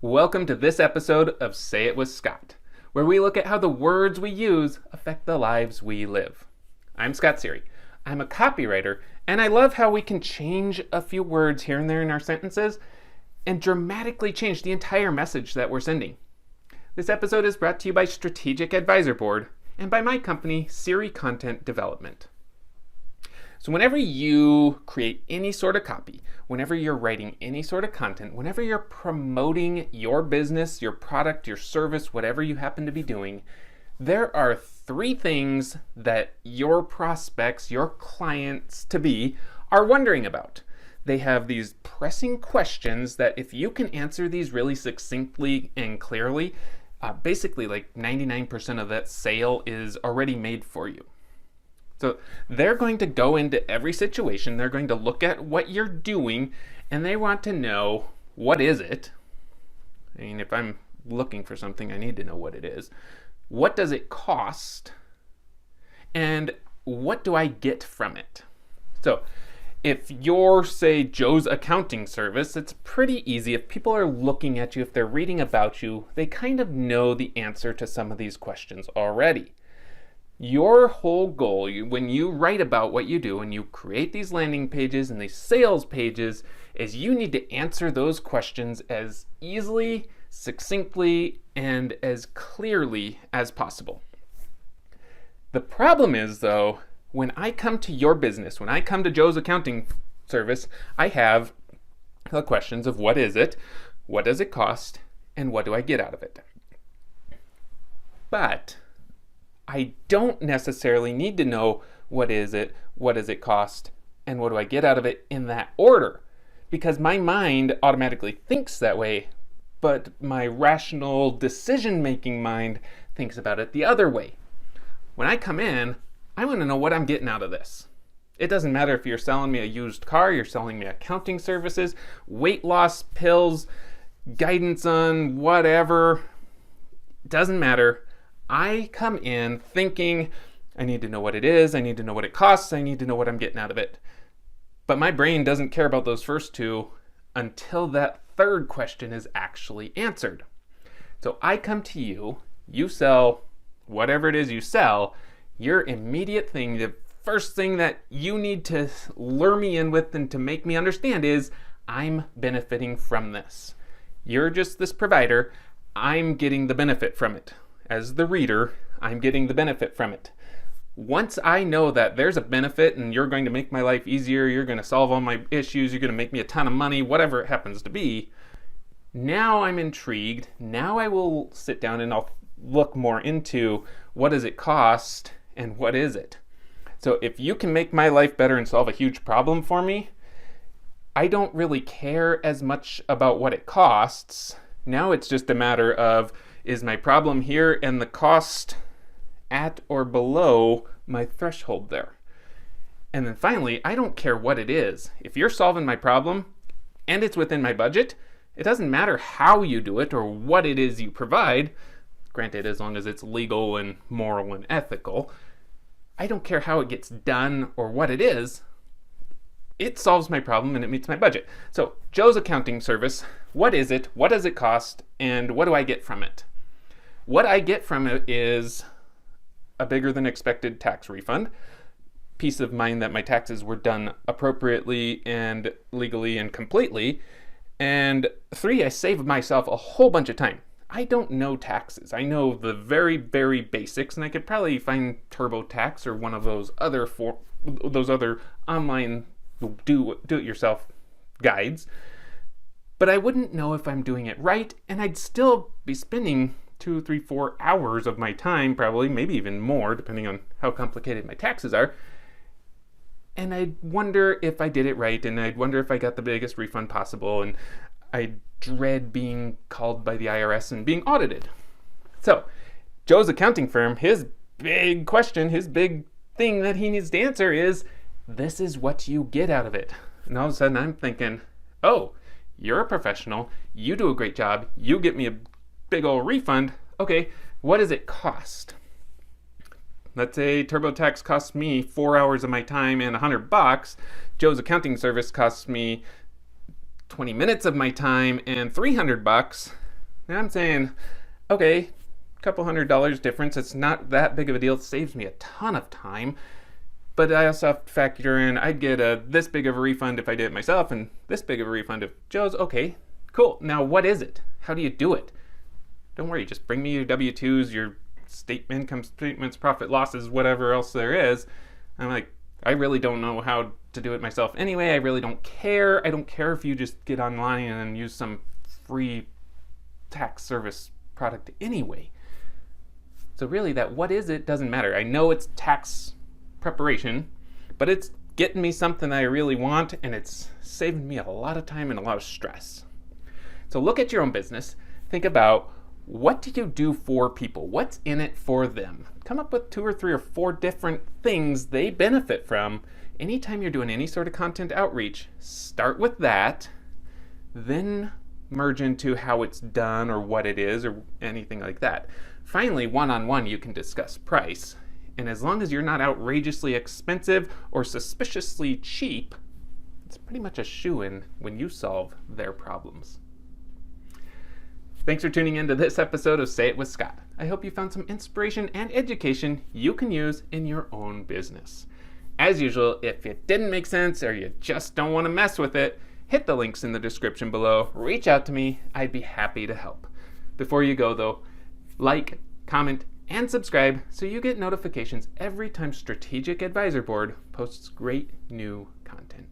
Welcome to this episode of Say It with Scott, where we look at how the words we use affect the lives we live. I'm Scott Sery. I'm a copywriter, and I love how we can change a few words here and there in our sentences and dramatically change the entire message that we're sending. This episode is brought to you by Strategic Advisor Board and by my company, Sery Content Development. So whenever you create any sort of copy, whenever you're writing any sort of content, whenever you're promoting your business, your product, your service, whatever you happen to be doing, there are three things that your prospects, your clients-to-be, are wondering about. They have these pressing questions that if you can answer these really succinctly and clearly, basically like 99% of that sale is already made for you. So they're going to go into every situation, they're going to look at what you're doing, and they want to know, what is it? I mean, if I'm looking for something, I need to know what it is. What does it cost? And what do I get from it? So if you're, say, Joe's accounting service, it's pretty easy. If people are looking at you, if they're reading about you, they kind of know the answer to some of these questions already. Your whole goal, when you write about what you do and you create these landing pages and these sales pages, is you need to answer those questions as easily, succinctly, and as clearly as possible. The problem is, though, when I come to your business, when I come to Joe's accounting service, I have the questions of what is it, what does it cost, and what do I get out of it? But I don't necessarily need to know what is it, what does it cost, and what do I get out of it in that order, because my mind automatically thinks that way, but my rational decision-making mind thinks about it the other way. When I come in, I want to know what I'm getting out of this. It doesn't matter if you're selling me a used car, you're selling me accounting services, weight loss pills, guidance on whatever. It doesn't matter. I come in thinking, I need to know what it is, I need to know what it costs, I need to know what I'm getting out of it. But my brain doesn't care about those first two until that third question is actually answered. So I come to you, you sell whatever it is you sell, your immediate thing, the first thing that you need to lure me in with and to make me understand is, I'm benefiting from this. You're just this provider, I'm getting the benefit from it. As the reader, I'm getting the benefit from it. Once I know that there's a benefit and you're going to make my life easier, you're going to solve all my issues, you're going to make me a ton of money, whatever it happens to be, now I'm intrigued. Now I will sit down and I'll look more into what does it cost and what is it. So if you can make my life better and solve a huge problem for me, I don't really care as much about what it costs. Now it's just a matter of, is my problem here and the cost at or below my threshold there? And then finally, I don't care what it is. If you're solving my problem and it's within my budget, it doesn't matter how you do it or what it is you provide, granted as long as it's legal and moral and ethical. I don't care how it gets done or what it is. It solves my problem and it meets my budget. So Joe's accounting service, what is it, what does it cost, and what do I get from it? What I get from it is a bigger than expected tax refund, peace of mind that my taxes were done appropriately and legally and completely, and 3, I save myself a whole bunch of time. I don't know taxes. I know the very, very basics, and I could probably find TurboTax or one of those other online do-it-yourself guides, but I wouldn't know if I'm doing it right, and I'd still be spending 2, 3, 4 hours of my time, probably, maybe even more, depending on how complicated my taxes are. And I'd wonder if I did it right, and I'd wonder if I got the biggest refund possible, and I dread being called by the IRS and being audited. So, Joe's accounting firm, his big question, his big thing that he needs to answer is, this is what you get out of it. And all of a sudden I'm thinking, oh, you're a professional, you do a great job, you get me a big old refund. Okay, what does it cost? Let's say TurboTax costs me 4 hours of my time and $100. Joe's accounting service costs me 20 minutes of my time and $300. Now I'm saying, okay, couple $100 difference. It's not that big of a deal. It saves me a ton of time. But I also have to factor in, I'd get this big of a refund if I did it myself and this big of a refund if Joe's. Okay, cool. Now what is it? How do you do it? Don't worry, just bring me your W-2s, your income statements, profit losses, whatever else there is. I'm like, I really don't know how to do it myself anyway. I really don't care. I don't care if you just get online and use some free tax service product anyway. So really that what is it doesn't matter. I know it's tax preparation, but it's getting me something I really want, and it's saving me a lot of time and a lot of stress. So look at your own business. Think about, what do you do for people? What's in it for them? Come up with 2 or 3 or 4 different things they benefit from. Anytime you're doing any sort of content outreach, start with that, then merge into how it's done or what it is or anything like that. Finally, one-on-one, you can discuss price. And as long as you're not outrageously expensive or suspiciously cheap, it's pretty much a shoo-in when you solve their problems. Thanks for tuning in to this episode of Say It with Scott. I hope you found some inspiration and education you can use in your own business. As usual, if it didn't make sense or you just don't want to mess with it, hit the links in the description below. Reach out to me. I'd be happy to help. Before you go though, like, comment, and subscribe so you get notifications every time Strategic Advisor Board posts great new content.